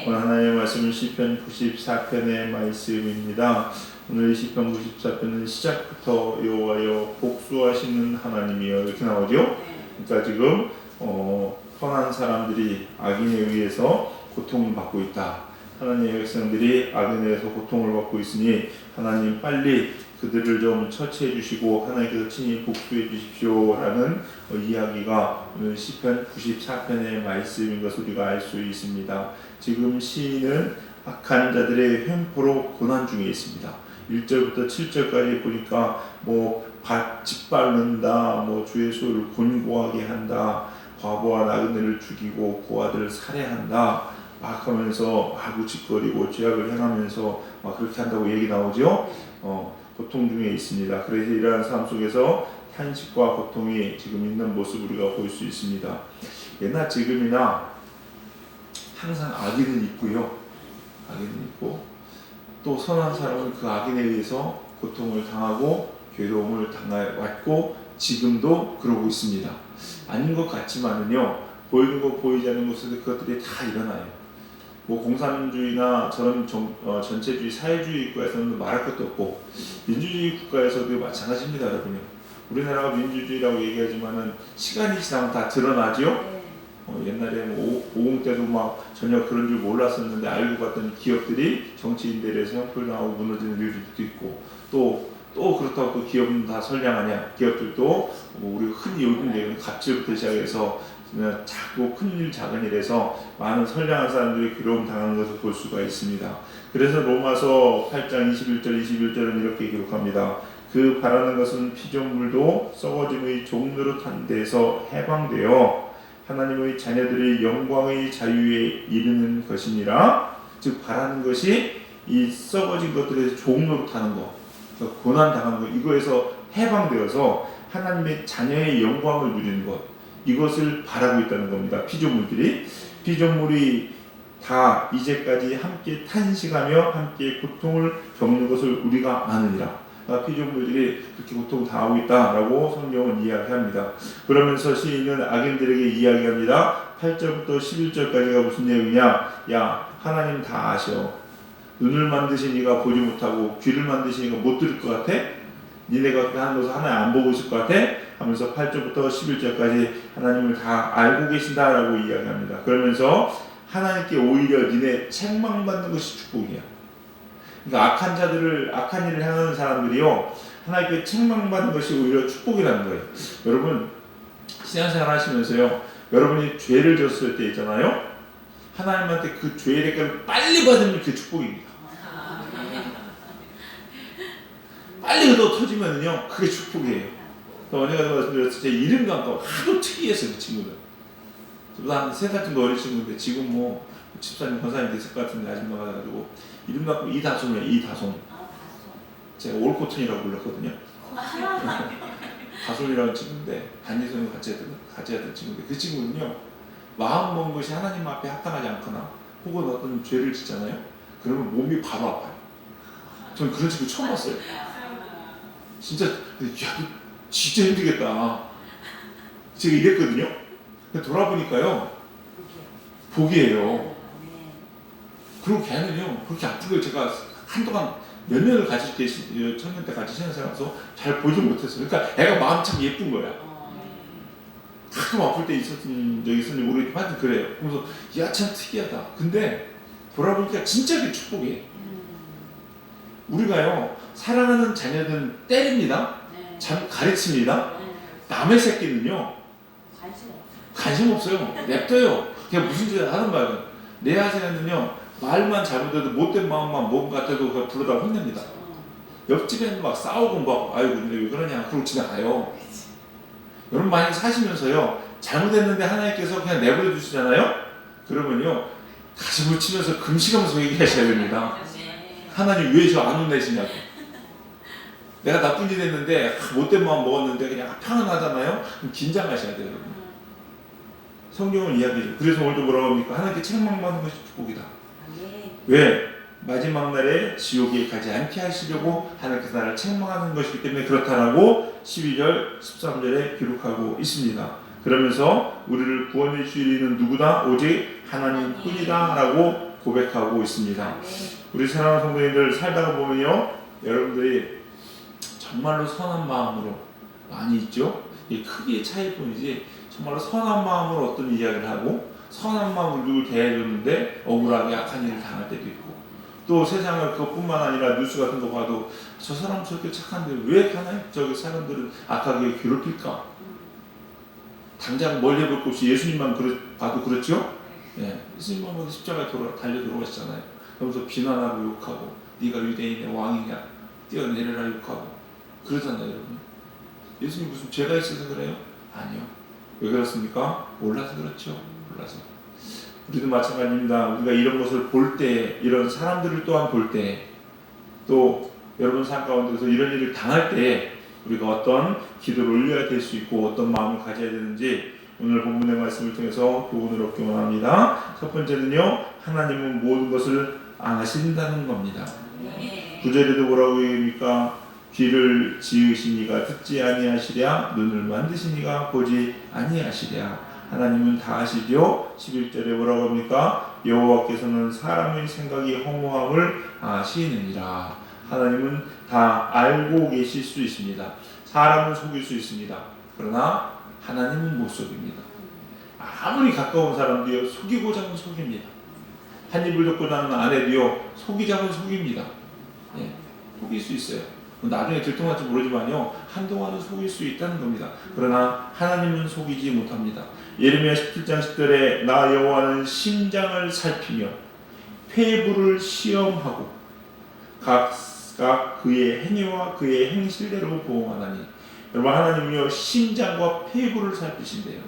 오늘 하나님의 말씀은 시편 94편의 말씀입니다. 오늘 시편 94편은 시작부터 여호와여 복수하시는 하나님이여 이렇게 나오죠. 그러니까 지금 선한 사람들이 악인에 의해서 고통을 받고 있다. 하나님의 백성들이 악인에 의해서 고통을 받고 있으니 하나님 빨리 그들을 좀 처치해 주시고 하나님께서 친히 복수해 주십시오 라는 이야기가 오늘 시편 94편의 말씀인 것을 우리가 알 수 있습니다. 지금 시인은 악한 자들의 횡포로 고난 중에 있습니다. 1절부터 7절까지 보니까 짓밟는다, 주의 소를 곤고하게 한다, 과부와 나그네를 죽이고 고아들을 살해한다 막 하면서 우직거리고 죄악을 행하면서 막 그렇게 한다고 얘기 나오죠. 고통 중에 있습니다. 그래서 이러한 삶 속에서 탄식과 고통이 지금 있는 모습 우리가 볼 수 있습니다. 예나 지금이나 항상 악인은 있고요. 악인은 있고 또 선한 사람은 그 악인에 의해서 고통을 당하고 괴로움을 당해왔고 지금도 그러고 있습니다. 아닌 것 같지만은요, 보이는 것 보이지 않는 곳에서 그것들이 다 일어나요. 공산주의나 저런 전체주의 사회주의 국가에서는 말할 것도 없고 민주주의 국가에서도 마찬가지입니다, 여러분요. 우리나라가 민주주의라고 얘기하지만은 시간이 지나면 다 드러나죠. 옛날에 50 때도 막 전혀 그런 줄 몰랐었는데 알고 봤더니 기업들이 정치인들에서 형평당하고 무너지는 일들도 있고 또 그렇다고 그 기업은 다 선량하냐? 기업들도 우리 흔히 요즘 얘기하는 갑질부터 시작해서 자꾸 큰일 작은 일에서 많은 선량한 사람들이 괴로움 당하는 것을 볼 수가 있습니다. 그래서 로마서 8장 21절은 이렇게 기록합니다. 그 바라는 것은 피조물도 썩어짐의 종로로 탄 데서 해방되어 하나님의 자녀들의 영광의 자유에 이르는 것이니라. 즉 바라는 것이 이 썩어진 것들에서 종로로 타는 것, 고난 당하는 것, 이거에서 해방되어서 하나님의 자녀의 영광을 누리는 것, 이것을 바라고 있다는 겁니다. 피조물이 다 이제까지 함께 탄식하며 함께 고통을 겪는 것을 우리가 아느니라. 피조물들이 그렇게 고통을 당하고 있다라고 성경은 이야기합니다. 그러면서 시인은 악인들에게 이야기합니다. 8절부터 11절까지가 무슨 내용이냐? 야, 하나님 다 아셔. 눈을 만드신 이가 보지 못하고 귀를 만드신 이가 못 들을 것 같아? 니네가 그렇게 하는 것을 하나님 안 보고 있을 것 같아? 하면서 8절부터 11절까지 하나님을 다 알고 계신다라고 이야기합니다. 그러면서 하나님께 오히려 니네 책망받는 것이 축복이야. 그러니까 악한 일을 행하는 사람들이요, 하나님께 책망받는 것이 오히려 축복이라는 거예요. 여러분, 신앙생활 하시면서요, 여러분이 죄를 졌을 때 있잖아요, 하나님한테 그 죄의 대가를 빨리 받으면 그게 축복입니다. 빨리 터지면은요, 그게 축복이에요. 언니가 말씀드렸을 때 이름 감고 하도 특이했어요, 그 친구들. 저보다 한 3살 정도 어린 친구인데 지금 집사님, 권사님 됐을 것 같은데 아줌마가 돼가지고 이름 갖고 이다솜이에요. 이다솜. 제가 올코튼이라고 불렀거든요. 다솜이라는 친구인데 단지선을 같이 하던 친구인데 그 친구는요, 마음 먹은 것이 하나님 앞에 합당하지 않거나 혹은 어떤 죄를 짓잖아요. 그러면 몸이 바로 아파요. 저는 그런 친구 처음 봤어요. 진짜 진짜 힘들겠다. 제가 이랬거든요. 돌아보니까요, 복이에요. 그리고 걔는요, 그렇게 아픈 걸 제가 한동안 몇 년을 같이 청년 때 같이 신앙생활하면서 잘 보지 못했어요. 그러니까 애가 마음 참 예쁜 거야. 가끔 아플 때 있었던 적이 있었는지 모르겠지만 하여튼 그래요. 그래서 야, 참 특이하다. 근데 돌아보니까 진짜 그 축복이에요. 우리가요, 사랑하는 자녀들은 때립니다. 가르칩니다. 남의 새끼는요, 관심 없어요. 냅둬요. 그냥 무슨 짓을 하는 말이에요. 내 아들은요, 말만 잘못해도 못된 마음만 먹은 것 같아도 그냥 부르다 혼냅니다. 옆집에는 막 싸우고 아이고 근데 왜 그러냐 그러고 지나가요. 여러분 만약에 사시면서요, 잘못했는데 하나님께서 그냥 내버려 두시잖아요. 그러면요, 가슴을 치면서 금식하면서 얘기하셔야 됩니다. 하나님 왜 저 안 혼내시냐고. 내가 나쁜 짓 했는데 못된 마음 먹었는데 그냥 평안하잖아요. 그럼 긴장하셔야 돼요. 성경을 이야기해요. 그래서 오늘도 뭐라고 합니까? 하나님께 책망받는 것이 축복이다. 왜? 마지막 날에 지옥에 가지 않게 하시려고 하나님께서 나를 책망하는 것이기 때문에 그렇다라고 12절, 13절에 기록하고 있습니다. 그러면서 우리를 구원해 주시는 누구다? 오직 하나님 뿐이다 라고 고백하고 있습니다. 우리 사랑하는 성도님들 살다가 보면요, 여러분들이 정말로 선한 마음으로 많이 있죠. 이 크기의 차이뿐이지 정말로 선한 마음으로 어떤 이야기를 하고 선한 마음으로 누굴 대해줬는데 억울하게 악한 일을 당할 때도 있고, 또 세상을 그것뿐만 아니라 뉴스 같은 거 봐도 저 사람 저렇게 착한데 왜 저기 사람들은 악하게 괴롭힐까? 당장 멀리 볼 것 없이 예수님만 봐도 그렇죠? 예, 예수님만 십자가에 달려 들어가시잖아요. 그러면서 비난하고 욕하고 네가 유대인의 왕이냐 뛰어내려라 욕하고 그러잖아요, 여러분. 예수님 무슨 죄가 있어서 그래요? 아니요. 왜 그렇습니까? 몰라서 그렇죠. 몰라서. 우리도 마찬가지입니다. 우리가 이런 것을 볼 때, 이런 사람들을 또한 볼 때, 또 여러분 삶 가운데서 이런 일을 당할 때 우리가 어떤 기도를 올려야 될 수 있고 어떤 마음을 가져야 되는지 오늘 본문의 말씀을 통해서 교훈을 얻기 원합니다. 첫 번째는요, 하나님은 모든 것을 아신다는 겁니다. 9절에도 뭐라고 얘기합니까? 귀를 지으시니가 듣지 아니하시랴, 눈을 만드시니가 보지 아니하시랴. 하나님은 다 아시죠? 11절에 뭐라고 합니까? 여호와께서는 사람의 생각이 허무함을 아시느니라. 하나님은 다 알고 계실 수 있습니다. 사람은 속일 수 있습니다. 그러나 하나님은 못 속입니다. 아무리 가까운 사람도요, 속이고자 하면 속입니다. 한 입을 덮고 자는 아내도요, 속이자면 속입니다. 예, 속일 수 있어요. 나중에 들통날지 모르지만요, 한동안은 속일 수 있다는 겁니다. 그러나 하나님은 속이지 못합니다. 예레미야 17장 10절에 나 여호와는 심장을 살피며 폐부를 시험하고 각각 그의 행위와 그의 행실대로 보응하나니. 여러분, 하나님이요 심장과 폐부를 살피신대요.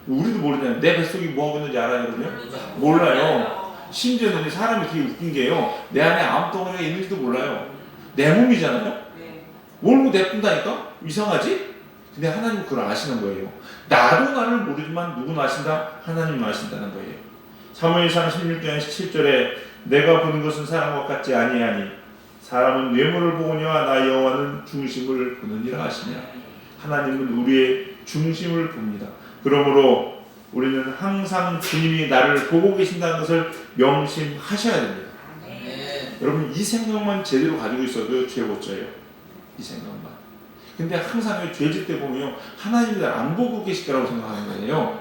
우리도 모르잖아요. 내 뱃속이 뭐하고 있는지 알아요, 여러분요? 몰라요. 심지어는 사람이 되게 웃긴 게요, 내 안에 암덩어리가 있는지도 몰라요. 내 몸이잖아요. 모르고 내뿐다니까? 이상하지? 근데 하나님은 그걸 아시는 거예요. 나도 나를 모르지만 누구는 아신다? 하나님은 아신다는 거예요. 사무엘상 16장 17절에 내가 보는 것은 사람과 같지 아니하니 사람은 외모를 보느냐 나 여호와는 중심을 보느니라 하시냐. 하나님은 우리의 중심을 봅니다. 그러므로 우리는 항상 주님이 나를 보고 계신다는 것을 명심하셔야 됩니다. 여러분, 이 생각만 제대로 가지고 있어도 죄 못 져요. 이 생각만. 근데 항상 죄질 때 보면 하나님이 나를 안 보고 계실 거라고 생각하는 거예요.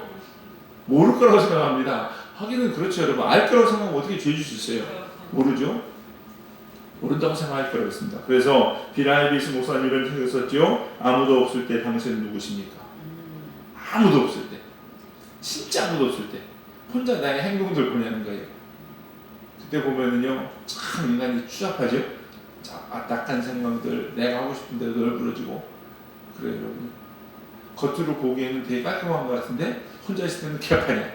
모를 거라고 생각합니다. 하기는 그렇죠, 여러분. 알 거라고 생각하면 어떻게 죄질 수 있어요? 모르죠? 모른다고 생각할 거라고 했습니다. 그래서 비라이비스 목사님 이런 책을 썼죠. 아무도 없을 때 당신은 누구십니까? 아무도 없을 때. 진짜 아무도 없을 때. 혼자 나의 행동들 보내는 거예요. 그때 보면은요, 참 인간이 추잡하죠? 딱한 생각들, 내가 하고 싶은 대로 널브러지고 그래요, 여러분. 겉으로 보기에는 되게 깔끔한 것 같은데 혼자 있을 때는 개판이야.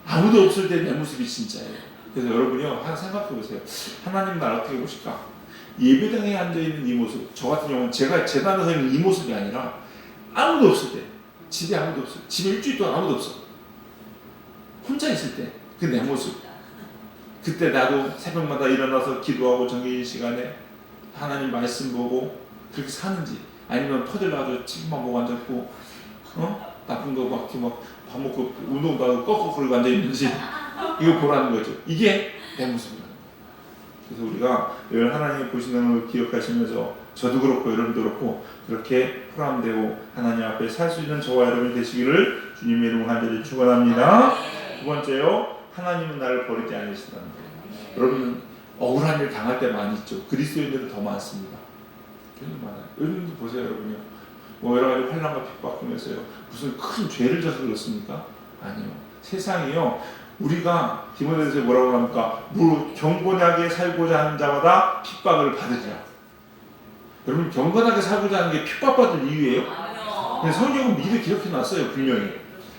아무도 없을 때 내 모습이 진짜예요. 그래서 여러분이요, 하나 생각해 보세요. 하나님 날 어떻게 보실까? 예배당에 앉아있는 이 모습, 저 같은 경우는 제가 재단에서 있는 이 모습이 아니라 아무도 없을 때, 집에 아무도 없어요. 집에 일주일 동안 아무도 없어. 혼자 있을 때 그 내 모습. 그때 나도 새벽마다 일어나서 기도하고 정해진 시간에 하나님 말씀 보고 그렇게 사는지, 아니면 퍼들나가지고 TV만 보고 앉았고 나쁜 거 막 밥 먹고 운동도 하고 꺽꺽거리고 앉아있는지 이거 보라는 거죠. 이게 내 모습이라는 거예요. 그래서 우리가 늘 하나님이 보시는 걸 기억하시면서 저도 그렇고 여러분도 그렇고 그렇게 포함되고 하나님 앞에 살 수 있는 저와 여러분이 되시기를 주님의 이름으로 간절히 축원합니다. 두 번째요, 하나님은 나를 버리지 않으신다는 거예요. 여러분, 억울한 일 당할 때 많이 있죠. 그리스도인들은 더 많습니다. 굉장히 많아요. 여러분도 보세요, 여러분요. 뭐 여러 가지 환난과 핍박하면서요, 무슨 큰 죄를 져서 그렇습니까? 아니요. 세상이요, 우리가 디모데전서에 뭐라고 합니까? 경건하게 살고자 하는 자마다 핍박을 받으리라. 여러분, 경건하게 살고자 하는 게 핍박받을 이유예요? 성경은 미리 기록해놨어요, 분명히.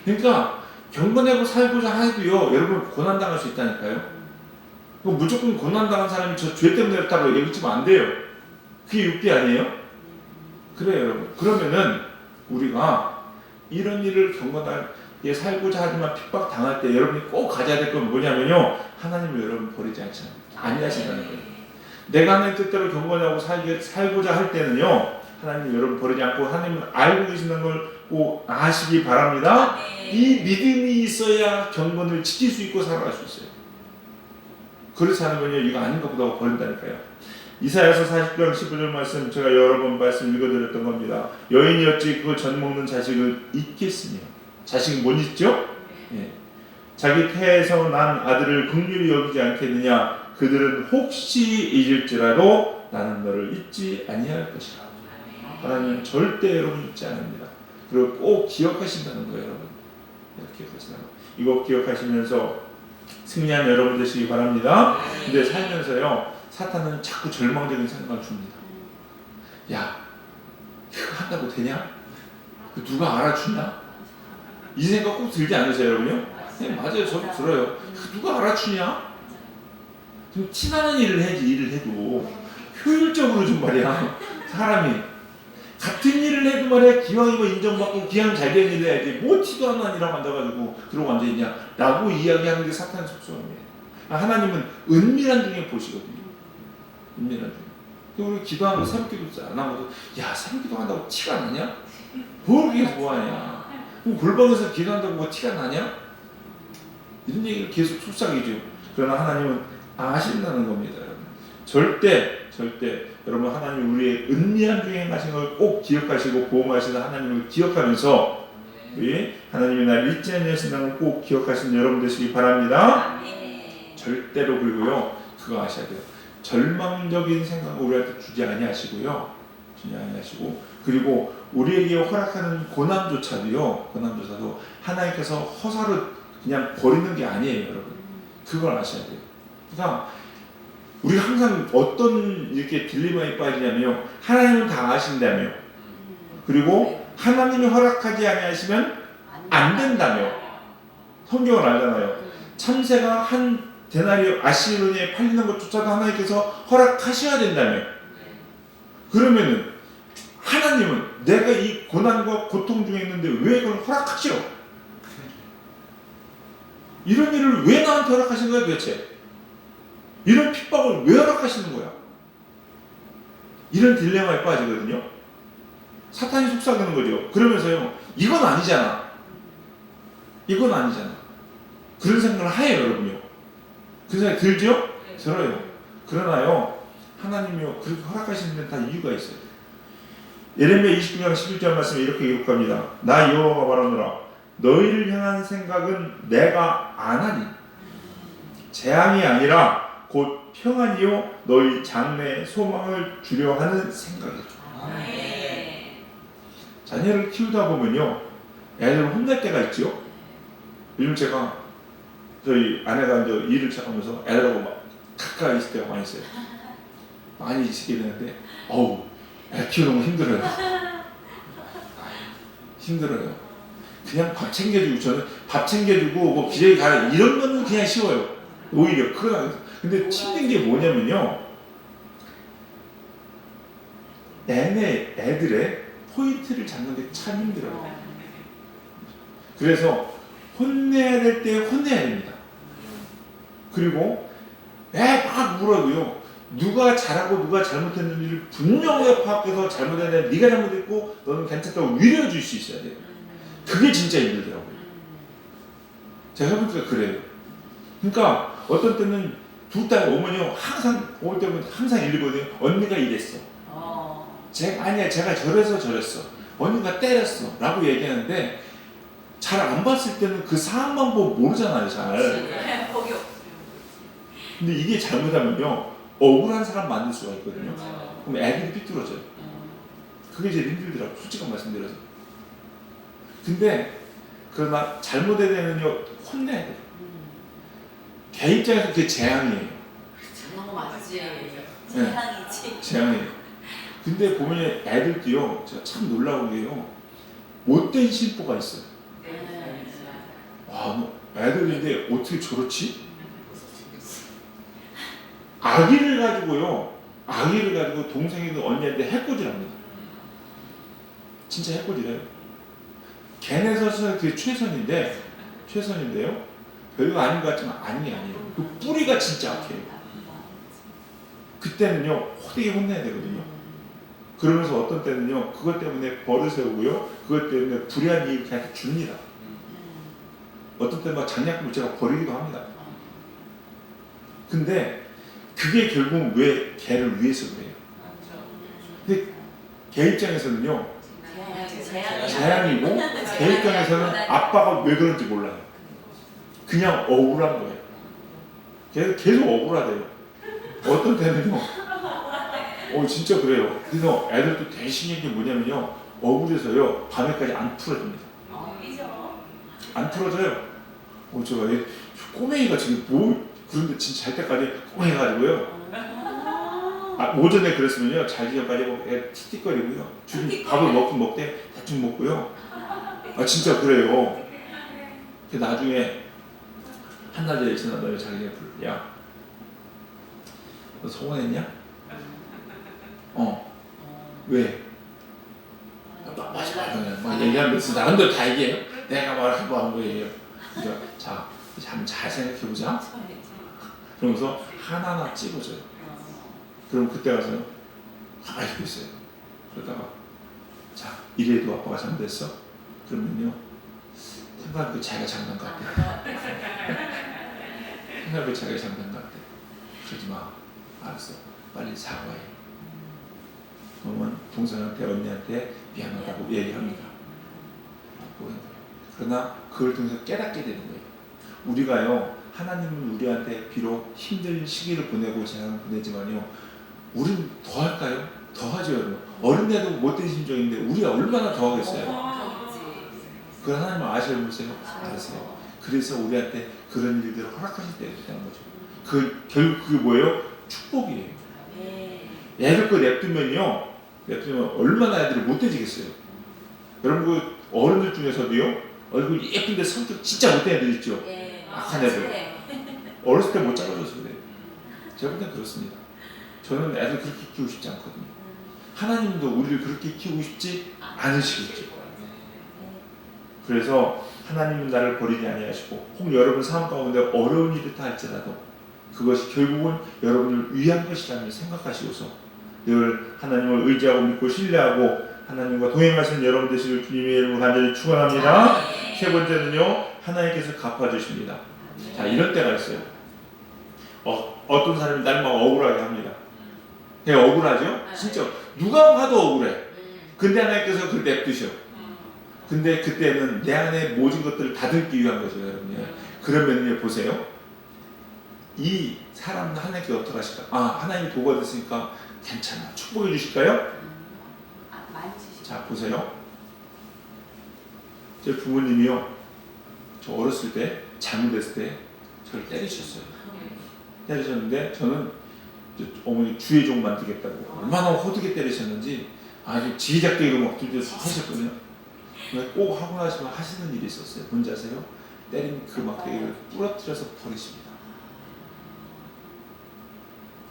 그러니까 경건하고 살고자 해도요, 여러분 고난당할 수 있다니까요. 무조건 고난당한 사람이 저 죄 때문에 그렇다고 얘기하면 안 돼요. 그게 육비 아니에요? 그래요, 여러분. 그러면은 우리가 이런 일을 경건하게 살고자 하지만 핍박 당할 때 여러분이 꼭 가져야 될 건 뭐냐면요, 하나님을 여러분 버리지 아니하신다는 거예요. 내가 하나님 뜻대로 경건하고 살고자 할 때는요, 하나님 여러분 버리지 않고 하나님은 알고 계시는 걸 꼭 아시기 바랍니다. 이 믿음이 있어야 경건을 지킬 수 있고 살아갈 수 있어요. 그렇지 않으면요 이거 아닌가 보다 하고 버린다니까요. 이사야서 40장 15절 말씀 제가 여러 번 말씀 읽어드렸던 겁니다. 여인이 어찌 그 젖 먹는 자식을 잊겠으며, 자식은 못 잊죠? 예. 자기 태에서 난 아들을 긍휼히 여기지 않겠느냐. 그들은 혹시 잊을지라도 나는 너를 잊지 아니할 것이라. 하나님은 절대 여러분 잊지 않습니다. 그리고 꼭 기억하신다는 거예요, 여러분. 기억하신다는 거. 이거 기억하시면서 승리한 여러분 되시기 바랍니다. 근데 살면서요 사탄은 자꾸 절망적인 생각을 줍니다. 야, 이거 한다고 되냐? 누가 알아주냐? 이 생각 꼭 들지 않으세요, 여러분요? 네, 맞아요, 저도 들어요. 누가 알아주냐? 좀 티나는 일을 해야지. 일을 해도 효율적으로 좀 말이야. 사람이 같은 일을 해도 말이야 기왕이면 인정받고 기왕 잘 되는 일을 해야지 뭐 티도 안 나는 일하고 앉아가지고 그러고 앉아있냐 라고 이야기하는 게 사탄의 속성이에요. 하나님은 은밀한 중에 보시거든요. 은밀한 중에. 우리 기도하면 새벽기도 안 하고도 야 새벽기도 한다고 티가 나냐? 뭘 계속 뭐하냐? 골방에서 기도한다고 뭐 티가 나냐? 이런 얘기를 계속 속삭이죠. 그러나 하나님은 아신다는 겁니다. 절대 여러분 하나님 우리의 은밀한 중에 행하신 걸 꼭 기억하시고 보호하시는 하나님을 기억하면서 우리 하나님의 나를 잊지 아니하신다는 걸 꼭 기억하시는 여러분 되시기 바랍니다. 절대로. 그리고요 그거 아셔야 돼요. 절망적인 생각을 우리한테 주지 아니하시고요. 주지 아니하시고 그리고 우리에게 허락하는 고난조차도 하나님께서 허사로 그냥 버리는 게 아니에요, 여러분. 그걸 아셔야 돼요. 그러니까 우리가 항상 어떤 이렇게 딜레마에 빠지냐면요. 하나님은 다 아신다며. 그리고 하나님이 허락하지 아니하시면 안 된다며. 성경을 알잖아요. 참새가 한 데나리 아시르니에 팔리는 것조차도 하나님께서 허락하셔야 된다며. 그러면은 하나님은 내가 이 고난과 고통 중에 있는데 왜 그걸 허락하시오? 이런 일을 왜 나한테 허락하신 거야 도대체? 이런 핍박을 왜 허락하시는 거야? 이런 딜레마에 빠지거든요. 사탄이 속삭이는 거죠. 그러면서요 이건 아니잖아. 그런 생각을 해요, 여러분요. 그 생각이 들죠? 들어요. 그러나요 하나님이요 그렇게 허락하시는 데는 다 이유가 있어요. 예레미야 29장 11절 말씀에 이렇게 기록합니다. 나 여호와가 말하노라 너희를 향한 생각은 내가 안 하니 재앙이 아니라 곧 평안이요 너희 장래에 소망을 주려 하는 생각이죠. 자녀를 키우다 보면요 애들을 혼낼 때가 있죠. 요즘 제가 저희 아내가 이제 일을 시작하면서 애들하고 막 가까이 있을 때가 많이 있어요. 많이 있게 되는데 애 키우는 거 힘들어요. 그냥 밥 챙겨주고 저는 밥 챙겨주고 뭐 기저귀 갈아 이런 거는 그냥 쉬워요. 오히려 근데 힘든 게 뭐냐면요 애들의 포인트를 잡는 게 참 힘들어요. 그래서 혼내야 될 때 혼내야 됩니다. 그리고 애 막 물어도요 누가 잘하고 누가 잘못했는지를 분명하게 파악해서 잘못했는데 네가 잘못했고 너는 괜찮다고 위로해 줄 수 있어야 돼요. 그게 진짜 힘들더라고요. 제가 해보니까 그래요. 그러니까 어떤 때는 두 딸 어머니요 항상 올 때면 항상 읽거든요. 언니가 이랬어. 제가 저랬어. 언니가 때렸어. 라고 얘기하는데 잘 안 봤을 때는 그 상황만 보고 모르잖아요, 잘. 근데 이게 잘못하면요 억울한 사람 만들 수가 있거든요. 그럼 애들이 삐뚤어져요. 그게 제일 힘들더라고요. 솔직한 말씀드려서. 근데 그러나 잘못에 대해서는요 혼내야 돼요. 걔 입장에서 그게 재앙이에요. 재앙이에요. 근데 보면 애들도요 제가 참 놀라운 게요 못된 심보가 있어요. 와, 애들인데 어떻게 저렇지? 아기를 가지고 동생이든 언니한테 해코지합니다. 진짜 해코지래요. 걔네 서서 그게 최선인데요. 별거 아닌 것 같지만 아니에요. 그 뿌리가 진짜 악해요. 그때는요 호되게 혼내야 되거든요. 그러면서 어떤 때는요 그것 때문에 버릇을 오고요 그것 때문에 불이한 이익을 걔한테 줍니다. 어떤 때는 막 장난감을 제가 버리기도 합니다. 근데 그게 결국 왜 걔를 위해서 그래요. 근데 걔 입장에서는요 자양이고 걔 입장에서는 아빠가 왜 그런지 몰라요. 그냥 억울한 거예요. 걔 계속 억울하대요. 어떤 때는요 진짜 그래요. 그래서 애들도 되게 신기한 게 뭐냐면요 억울해서요 밤에까지 안 풀어집니다. 안 풀어져요. 제가 꼬맹이가 지금 뭐 그런데 진짜 잘 때까지 꼬맹이가지고요. 오전에 그랬으면요 자기 전까지 애 틱틱거리고요. 지금 밥을 먹긴 먹되 대충 먹고요. 진짜 그래요. 나중에 한 달 전에 지나다가 자기가 야, 너 서운했냐? 왜? 막 얘기하면서 나름대로 다 얘기해요. 내가 말하고 한 거예요. 그러니까 자, 한번 잘 생각해보자. 그러면서 하나하나 찍어줘요. 그럼 그때 가서 가만히 있고 있어요. 그러다가 자, 이래도 아빠가 잘못했어? 그러면요 생각해보니까 자기가 잘못한 것 같아. 생각해보니까 자기가 잘못한 것 같아. 그러지 마. 알았어. 빨리 사과해. 그러면 동생한테 언니한테 미안하다고 얘기합니다. 그러나 그걸 통해서 깨닫게 되는 거예요. 우리가요 하나님은 우리한테 비록 힘든 시기를 보내고 재난을 보내지만요 우리는 더 할까요? 더 하죠. 어린애도 못된 심정인데 우리가 얼마나 더 하겠어요. 그걸 하나님은 아시면서요 알았어요. 그래서 우리한테 그런 일들을 허락하실 때가 있다는 거죠. 결국 그게 뭐예요? 축복이에요. 애들 거 냅두면 얼마나 애들이 못돼지겠어요. 여러분 그 어른들 중에서도요 얼굴 예쁜데 성격 진짜 못된 애들 있죠. 악한 애들. 어렸을 때 못 잘라줘서 그래요. 제가 볼 땐 그렇습니다. 저는 애들 그렇게 키우고 싶지 않거든요. 하나님도 우리를 그렇게 키우고 싶지 않으시겠죠. 그래서 하나님은 나를 버리지 아니하시고 혹 여러분 삶 가운데 어려운 일이 다 할지라도 그것이 결국은 여러분을 위한 것이라는 생각하시고서 늘 하나님을 의지하고 믿고 신뢰하고 하나님과 동행하시는 여러분 되시길 주님의 이름으로 간절히 축원합니다. 세 번째는요 하나님께서 갚아주십니다. 자 이런 때가 있어요. 어떤 사람이 날 막 억울하게 합니다. 그냥 억울하죠? 진짜 누가 봐도 억울해. 근데 하나님께서 그걸 냅두셔. 근데 그때는 내 안에 모진 것들을 다 들기 위한 거죠, 여러분. 그러면요 보세요. 이 사람은 하나님께 어떻게 하실까? 하나님이 도가 됐으니까 괜찮아. 축복해 주실까요? 자 보세요. 제 부모님이요. 저 어렸을 때 잘못했을 때 저를 때리셨어요. 때리셨는데 저는 어머니 주의 종 만들겠다고 얼마나 호되게 때리셨는지 아주 지휘작대기로 막 두드려서 하셨거든요. 꼭 하고 나시면 하시는 일이 있었어요. 뭔지 아세요? 때린 그 막대기를 부러뜨려서 버리십니다.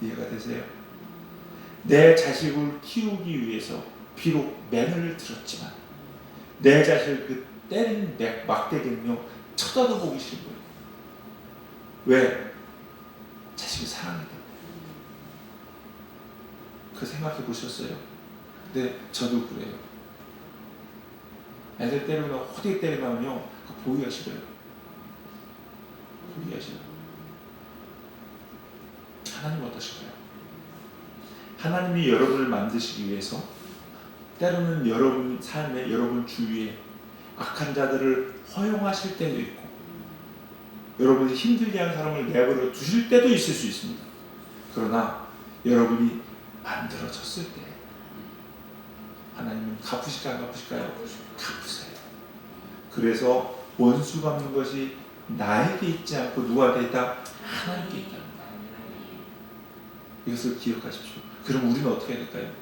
이해가 되세요? 내 자식을 키우기 위해서 비록 매너를 들었지만 내 자식을 그 때린 막대기는요 쳐다도 보기 싫은 거예요. 왜? 자식을 사랑하기 때문에. 그 생각해 보셨어요? 근데 저도 그래요. 애들 때리거나 호되게 때리나면요 그 보기가 싫어요. 보기가 싫어요. 하나님은 어떠실까요? 하나님이 여러분을 만드시기 위해서 때로는 여러분 삶에 여러분 주위에 악한 자들을 허용하실 때도 있고 여러분이 힘들게 하는 사람을 내버려 두실 때도 있을 수 있습니다. 그러나 여러분이 만들어졌을 때 하나님은 갚으실까요? 안 갚으실까요? 갚으세요. 그래서 원수 갚는 것이 나에게 있지 않고 누구한테 있다? 하나님께 있다. 이것을 기억하십시오. 그럼 우리는 어떻게 해야 될까요?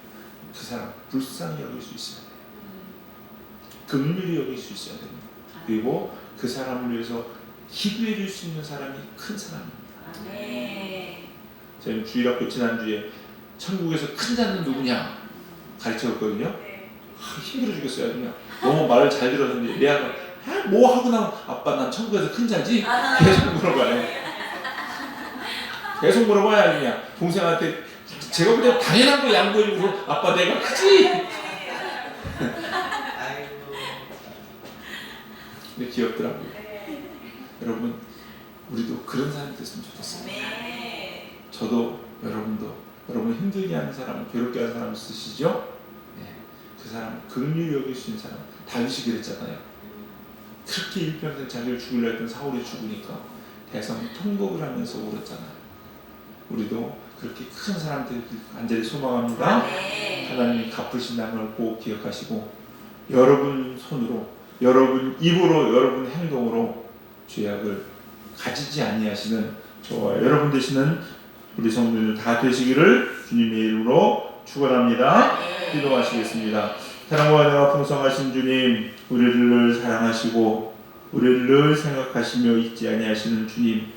그 사람 불쌍히 여길 수 있어야 돼요. 긍휼히 여길 수 있어야 됩니다. 그리고 그 사람을 위해서 기도해 줄 수 있는 사람이 큰 사람입니다. 저희 주일학교 지난주에 천국에서 큰 자는 누구냐 가르쳐줬거든요. 힘들어 죽겠어요. 그냥 너무 말을 잘 들었는데 내 아가 뭐 하고 나면 아빠 난 천국에서 큰 자지? 계속 물어봐요. 계속 물어봐야 그냥 동생한테 제가 볼 때 당연한 거 양보해주고 아빠 내가 크지? 아이고. 근데 귀엽더라고요. 여러분 우리도 그런 사람이 됐으면 좋겠어요. 저도 여러분도 여러분 힘들게 하는 사람, 괴롭게 하는 사람 있으시죠? 네. 그 사람 긍휼히 여길 수 있는 사람. 다윗이 그랬잖아요. 그렇게 일평생 자기를 죽이려 했던 사울이 죽으니까 대성 통곡을 하면서 울었잖아요. 우리도 그렇게 큰 사람들 간절히 소망합니다. 하나님이 갚으신다는 걸 꼭 기억하시고 여러분 손으로, 여러분 입으로, 여러분 행동으로 죄악을 가지지 아니하시는 저와 여러분 되시는 우리 성도들 다 되시기를 주님의 이름으로 축원합니다. 기도하시겠습니다. 사랑과 은혜가 풍성하신 주님, 우리를 늘 사랑하시고 우리를 늘 생각하시며 잊지 아니하시는 주님,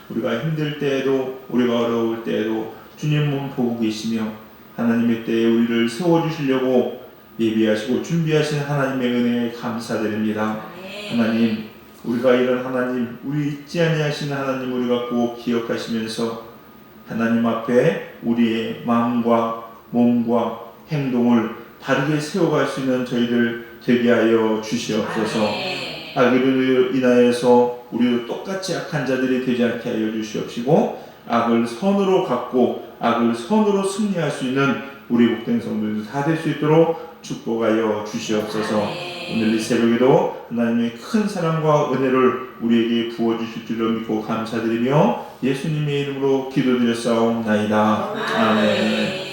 우리가 힘들 때에도 우리가 어려울 때에도 주님은 보고 계시며 하나님의 때에 우리를 세워주시려고 예비하시고 준비하신 하나님의 은혜에 감사드립니다. 하나님, 우리가 이런 하나님, 우리 잊지 아니하시는 하나님 우리가 꼭 기억하시면서 하나님 앞에 우리의 마음과 몸과 행동을 바르게 세워갈 수 있는 저희들 되게 하여 주시옵소서. 악으로 인하여서 우리도 똑같이 악한 자들이 되지 않게 하여 주시옵시고 악을 선으로 갚고 악을 선으로 승리할 수 있는 우리 복된 성도들 다 될 수 있도록 축복하여 주시옵소서. 오늘 이 새벽에도 하나님의 큰 사랑과 은혜를 우리에게 부어주실 줄로 믿고 감사드리며 예수님의 이름으로 기도드렸사옵나이다. 아멘.